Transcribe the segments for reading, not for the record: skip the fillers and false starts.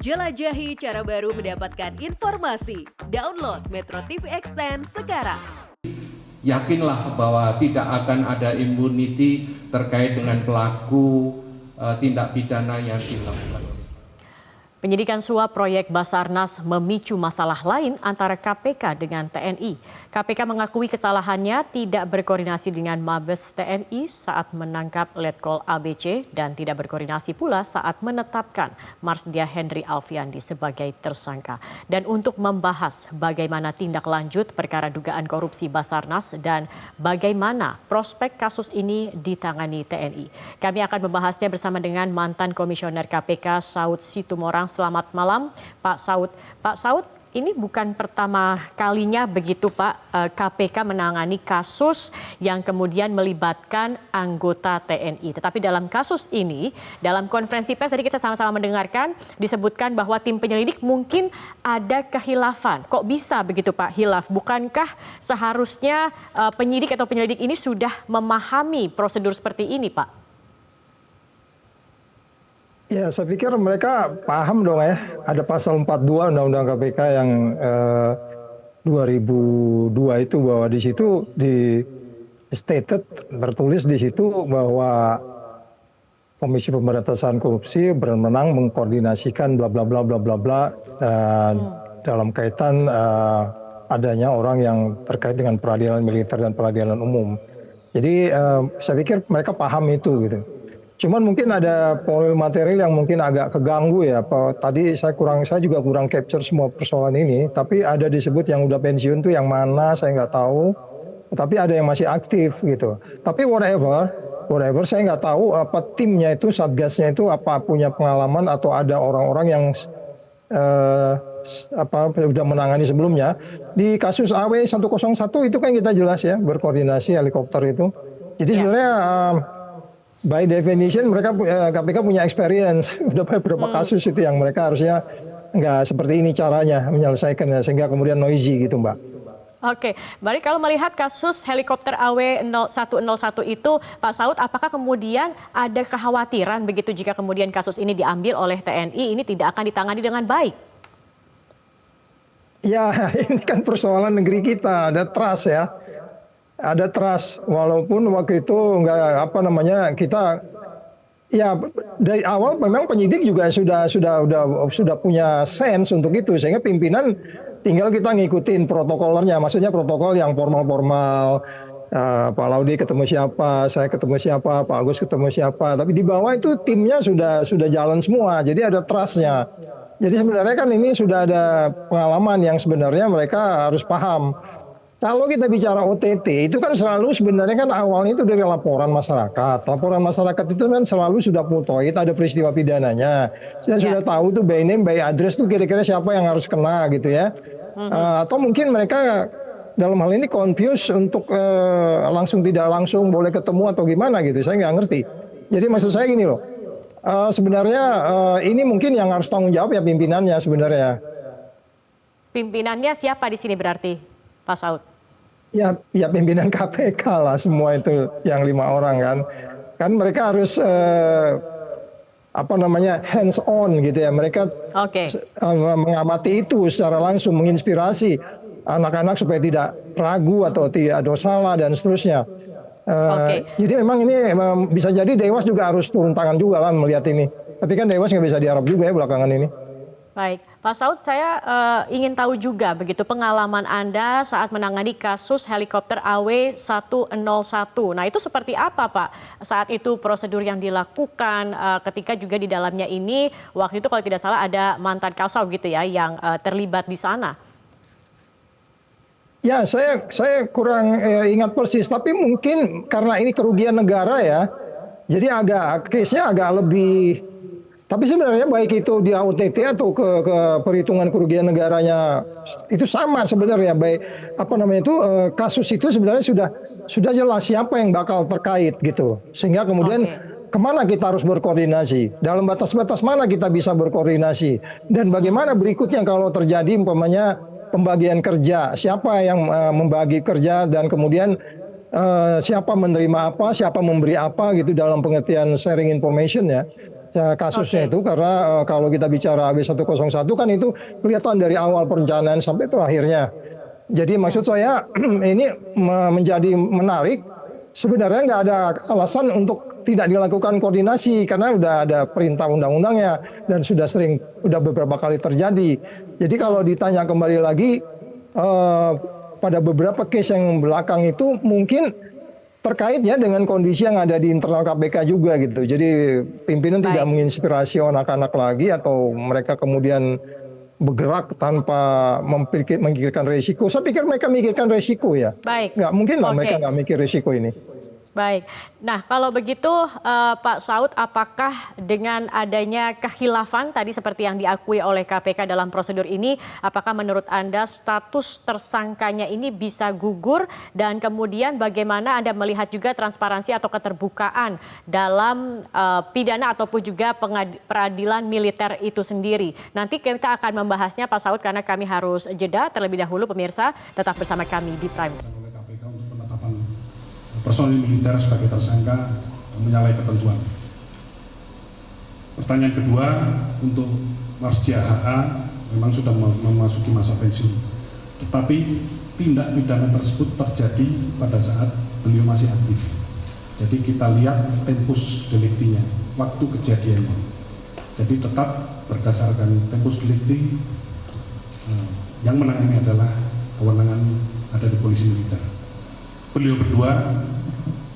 Jelajahi cara baru mendapatkan informasi. Download Metro TV Extend sekarang. Yakinlah bahwa tidak akan ada immunity terkait dengan pelaku tindak pidana yang dilakukan. Penyidikan suap proyek Basarnas memicu masalah lain antara KPK dengan TNI. KPK mengakui kesalahannya tidak berkoordinasi dengan Mabes TNI saat menangkap Letkol ABC dan tidak berkoordinasi pula saat menetapkan Marsdia Henry Alfiandi sebagai tersangka. Dan untuk membahas bagaimana tindak lanjut perkara dugaan korupsi Basarnas dan bagaimana prospek kasus ini ditangani TNI. Kami akan membahasnya bersama dengan mantan Komisioner KPK Saud Situmorang. Selamat malam Pak Saud. Pak Saud, ini bukan pertama kalinya begitu Pak KPK menangani kasus yang kemudian melibatkan anggota TNI. Tetapi dalam kasus ini, dalam konferensi pers tadi kita sama-sama mendengarkan disebutkan bahwa tim penyelidik mungkin ada kehilafan. Kok bisa begitu Pak hilaf? Bukankah seharusnya penyidik atau penyelidik ini sudah memahami prosedur seperti ini Pak? Ya, saya pikir mereka paham dong ya. Ada pasal 42 Undang-Undang KPK yang 2002 itu bahwa di situ di stated tertulis di situ bahwa Komisi Pemberantasan Korupsi berwenang mengkoordinasikan bla bla bla bla bla bla dalam kaitan adanya orang yang terkait dengan peradilan militer dan peradilan umum. Jadi saya pikir mereka paham itu gitu. Cuman mungkin ada poin material yang mungkin agak keganggu ya. Tadi saya juga kurang capture semua persoalan ini. Tapi ada disebut yang udah pensiun tuh yang mana saya nggak tahu. Tapi ada yang masih aktif gitu. Tapi whatever saya nggak tahu apa timnya itu, satgasnya itu apa punya pengalaman atau ada orang-orang yang sudah menangani sebelumnya. Di kasus AW 101 itu kan kita jelas ya berkoordinasi helikopter itu. Jadi sebenarnya by definition mereka KPK punya experience udah beberapa kasus itu yang mereka harusnya nggak seperti ini caranya menyelesaikannya sehingga kemudian noisy gitu Mbak. Oke, baik kalau melihat kasus helikopter AW 101 itu Pak Saud, apakah kemudian ada kekhawatiran begitu jika kemudian kasus ini diambil oleh TNI ini tidak akan ditangani dengan baik? Ya ini kan persoalan negeri kita, ada trust ya. Ada trust, walaupun waktu itu kita ya dari awal memang penyidik juga sudah punya sense untuk itu sehingga pimpinan tinggal kita ngikutin protokolernya, maksudnya protokol yang formal. Pak Laudy ketemu siapa, saya ketemu siapa, Pak Agus ketemu siapa, tapi di bawah itu timnya sudah jalan semua, jadi ada trustnya. Jadi sebenarnya kan ini sudah ada pengalaman yang sebenarnya mereka harus paham. Kalau kita bicara OTT itu kan selalu sebenarnya kan awalnya itu dari laporan masyarakat. Laporan masyarakat itu kan selalu sudah mutoid, ada peristiwa pidananya. Saya sudah tahu tuh by name, by address tuh kira-kira siapa yang harus kena gitu ya. Atau mungkin mereka dalam hal ini confuse untuk langsung tidak langsung boleh ketemu atau gimana gitu. Saya nggak ngerti. Jadi maksud saya gini loh. Sebenarnya ini mungkin yang harus tanggung jawab ya pimpinannya sebenarnya. Pimpinannya siapa di sini berarti Pak Saud? Ya pimpinan KPK lah semua itu yang 5 orang kan. Kan mereka harus hands on gitu ya. Mereka mengamati itu secara langsung, menginspirasi anak-anak supaya tidak ragu atau tidak ada salah dan seterusnya. Jadi memang ini bisa jadi Dewas juga harus turun tangan juga lah melihat ini. Tapi kan Dewas nggak bisa diharap juga ya belakangan ini. Baik, Pak Saud, saya ingin tahu juga begitu pengalaman Anda saat menangani kasus helikopter AW 101. Nah itu seperti apa Pak saat itu prosedur yang dilakukan ketika juga di dalamnya ini waktu itu kalau tidak salah ada mantan Kasau gitu ya yang terlibat di sana. Ya saya kurang ingat persis, tapi mungkin karena ini kerugian negara ya, jadi case-nya agak lebih. Tapi sebenarnya baik itu di OTT atau ke perhitungan kerugian negaranya itu sama sebenarnya. Baik kasus itu sebenarnya sudah jelas siapa yang bakal terkait gitu. Sehingga kemudian kemana kita harus berkoordinasi, dalam batas-batas mana kita bisa berkoordinasi, dan bagaimana berikutnya kalau terjadi umpamanya pembagian kerja, siapa yang membagi kerja dan kemudian siapa menerima apa, siapa memberi apa gitu dalam pengertian sharing information ya. kasusnya Oke. itu karena kalau kita bicara AB101 kan itu kelihatan dari awal perencanaan sampai terakhirnya. Jadi maksud saya ini menjadi menarik. Sebenarnya nggak ada alasan untuk tidak dilakukan koordinasi karena udah ada perintah undang-undangnya dan udah beberapa kali terjadi. Jadi kalau ditanya kembali lagi pada beberapa case yang belakang itu mungkin terkait ya dengan kondisi yang ada di internal KPK juga gitu. Jadi pimpinan tidak menginspirasi anak-anak lagi atau mereka kemudian bergerak tanpa memikirkan resiko. Saya pikir mereka mikirkan resiko ya. Baik. Nggak mungkin lah Oke. mereka nggak mikir resiko ini. Baik. Nah, kalau begitu Pak Saud, apakah dengan adanya kekhilafan tadi seperti yang diakui oleh KPK dalam prosedur ini, apakah menurut Anda status tersangkanya ini bisa gugur dan kemudian bagaimana Anda melihat juga transparansi atau keterbukaan dalam pidana ataupun juga peradilan militer itu sendiri? Nanti kita akan membahasnya Pak Saud karena kami harus jeda terlebih dahulu pemirsa, tetap bersama kami di Prime. Oleh KPK untuk penetapan personil militer sebagai tersangka menyalahi ketentuan. Pertanyaan kedua, untuk Marsdia HA memang sudah memasuki masa pensiun, tetapi tindak pidana tersebut terjadi pada saat beliau masih aktif. Jadi kita lihat tempus deliktinya, waktu kejadiannya. Jadi tetap berdasarkan tempus delikti, yang menangani adalah kewenangan ada di polisi militer. Beliau berdua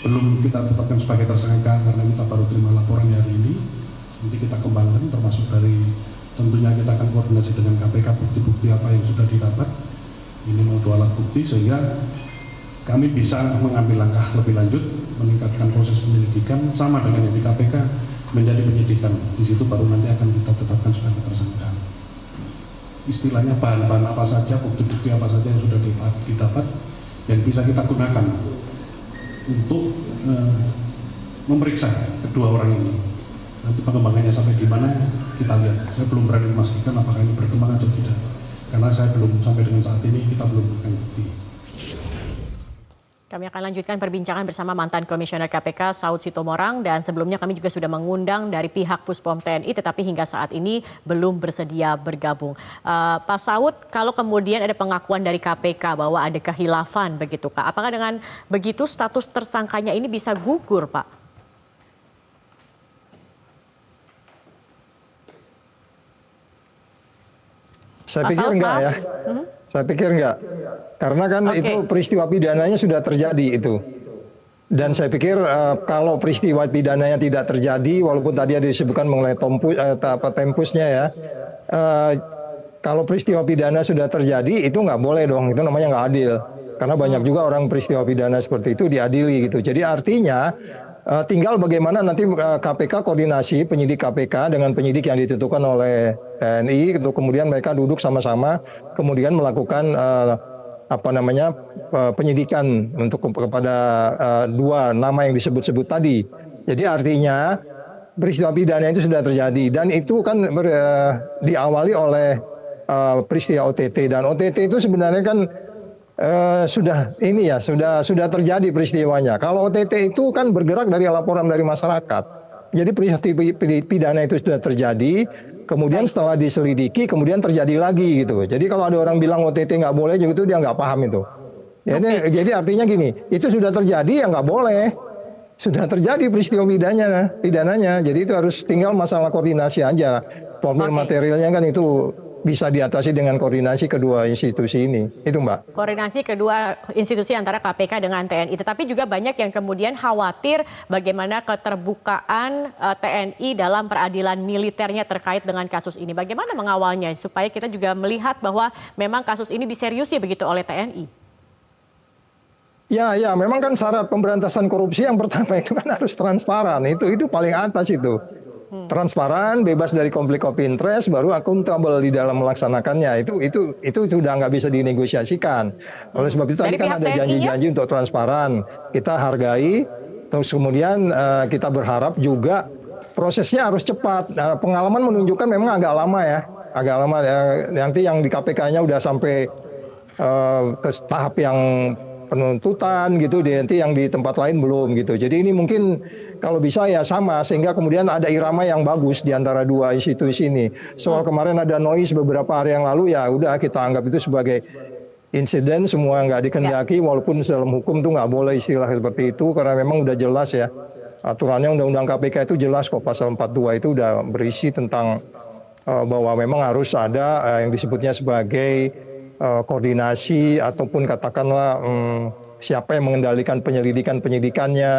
belum kita tetapkan sebagai tersangka karena kita baru terima laporan hari ini. Nanti kita kembangkan termasuk dari tentunya kita akan koordinasi dengan KPK bukti-bukti apa yang sudah didapat. Ini mau 2 alat bukti sehingga kami bisa mengambil langkah lebih lanjut, meningkatkan proses penyelidikan sama dengan yang di KPK menjadi penyidikan. Di situ baru nanti akan kita tetapkan sebagai tersangka. Istilahnya bahan-bahan apa saja, bukti-bukti apa saja yang sudah didapat yang bisa kita gunakan untuk memeriksa kedua orang ini. Nanti pengembangannya sampai di mana kita lihat. Saya belum berani memastikan apakah ini berkembang atau tidak, karena saya belum sampai dengan saat ini kita belum menemukan bukti. Kami akan lanjutkan perbincangan bersama mantan Komisioner KPK Saud Sitomorang dan sebelumnya kami juga sudah mengundang dari pihak Puspom TNI tetapi hingga saat ini belum bersedia bergabung. Pak Saud, kalau kemudian ada pengakuan dari KPK bahwa ada kekhilafan begitu Kak, apakah dengan begitu status tersangkanya ini bisa gugur Pak? Saya pikir enggak ya. Saya pikir enggak. Karena kan itu peristiwa pidananya sudah terjadi itu. Dan saya pikir kalau peristiwa pidananya tidak terjadi, walaupun tadi ada disebutkan mengenai tempusnya ya, kalau peristiwa pidana sudah terjadi itu nggak boleh dong, itu namanya nggak adil. Karena banyak juga orang peristiwa pidana seperti itu diadili gitu. Jadi artinya tinggal bagaimana nanti KPK koordinasi penyidik KPK dengan penyidik yang ditentukan oleh TNI, itu kemudian mereka duduk sama-sama, kemudian melakukan penyidikan untuk kepada 2 nama yang disebut-sebut tadi. Jadi artinya peristiwa pidana itu sudah terjadi dan itu kan diawali oleh peristiwa OTT dan OTT itu sebenarnya kan sudah terjadi peristiwanya. Kalau OTT itu kan bergerak dari laporan dari masyarakat. Jadi peristiwa pidana itu sudah terjadi, kemudian setelah diselidiki, kemudian terjadi lagi gitu. Jadi kalau ada orang bilang OTT nggak boleh, itu dia nggak paham itu. Jadi artinya gini, itu sudah terjadi ya nggak boleh. Sudah terjadi peristiwa pidananya. Jadi itu harus tinggal masalah koordinasi aja. Formil materialnya kan itu bisa diatasi dengan koordinasi kedua institusi ini. Itu Mbak. Koordinasi kedua institusi antara KPK dengan TNI. Tetapi juga banyak yang kemudian khawatir bagaimana keterbukaan TNI dalam peradilan militernya terkait dengan kasus ini. Bagaimana mengawalnya supaya kita juga melihat bahwa memang kasus ini diseriusi begitu oleh TNI? Ya, memang kan syarat pemberantasan korupsi yang pertama itu kan harus transparan. Itu paling atas itu. Transparan, bebas dari konflik of interest, baru akuntabel di dalam melaksanakannya. Itu sudah nggak bisa dinegosiasikan. Oleh sebab itu tadi kan ada janji-janji untuk transparan. Kita hargai, terus kemudian kita berharap juga prosesnya harus cepat. Nah, pengalaman menunjukkan memang agak lama ya. Agak lama. Nanti yang di KPK-nya udah sampai ke tahap yang penuntutan gitu, nanti yang di tempat lain belum gitu. Jadi ini mungkin kalau bisa ya sama, sehingga kemudian ada irama yang bagus di antara dua institusi ini. Soal kemarin ada noise beberapa hari yang lalu, ya udah kita anggap itu sebagai insiden, semua nggak dikehendaki, walaupun dalam hukum tuh nggak boleh istilah seperti itu, karena memang udah jelas ya. Aturannya Undang-Undang KPK itu jelas kok, pasal 42 itu udah berisi tentang bahwa memang harus ada yang disebutnya sebagai koordinasi ataupun katakanlah siapa yang mengendalikan penyidikannya.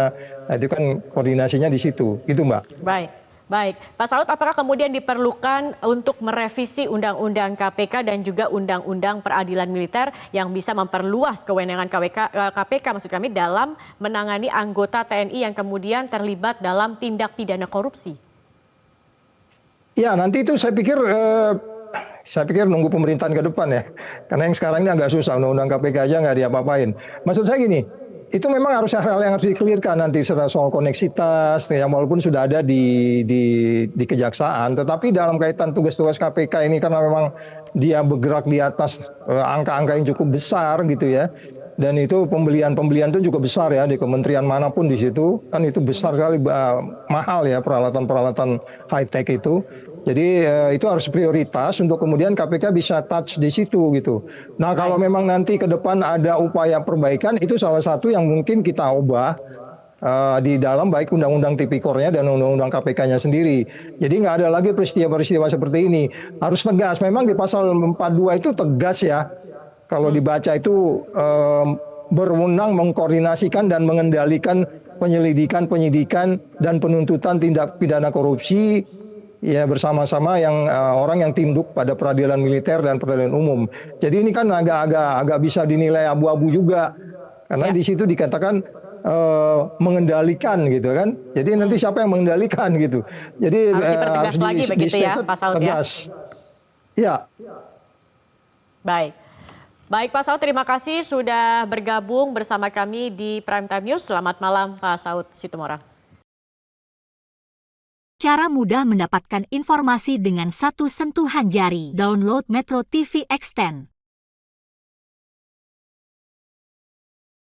Nah, itu kan koordinasinya di situ. Itu, Mbak. Baik. Pak Saud, apakah kemudian diperlukan untuk merevisi Undang-Undang KPK dan juga Undang-Undang Peradilan Militer yang bisa memperluas kewenangan KPK maksud kami dalam menangani anggota TNI yang kemudian terlibat dalam tindak pidana korupsi? Ya, nanti itu saya pikir nunggu pemerintahan ke depan ya. Karena yang sekarang ini agak susah, undang-undang KPK aja nggak diapa-apain. Maksud saya gini, itu memang harus hal-hal yang harus dikelirkan nanti soal koneksitas, yang walaupun sudah ada di kejaksaan, tetapi dalam kaitan tugas-tugas KPK ini karena memang dia bergerak di atas angka-angka yang cukup besar gitu ya. Dan itu pembelian itu juga besar ya, di kementerian manapun di situ kan itu besar sekali, mahal ya peralatan high tech itu. Jadi itu harus prioritas untuk kemudian KPK bisa touch di situ gitu. Nah, kalau memang nanti ke depan ada upaya perbaikan, itu salah satu yang mungkin kita ubah di dalam baik Undang-Undang Tipikornya dan Undang-Undang KPK-nya sendiri. Jadi nggak ada lagi peristiwa-peristiwa seperti ini. Harus tegas. Memang di pasal 42 itu tegas ya. Kalau dibaca itu berwenang mengkoordinasikan dan mengendalikan penyelidikan, penyidikan, dan penuntutan tindak pidana korupsi ya bersama-sama yang orang yang tunduk pada peradilan militer dan peradilan umum. Jadi ini kan agak bisa dinilai abu-abu juga karena di situ dikatakan mengendalikan gitu kan. Jadi nanti siapa yang mengendalikan gitu. Jadi harus lagi begitu ya, Pak Saud ya. Ya. Baik Pak Saud, terima kasih sudah bergabung bersama kami di Prime Time News. Selamat malam Pak Saud Situmorang. Cara mudah mendapatkan informasi dengan satu sentuhan jari. Download Metro TV Extend.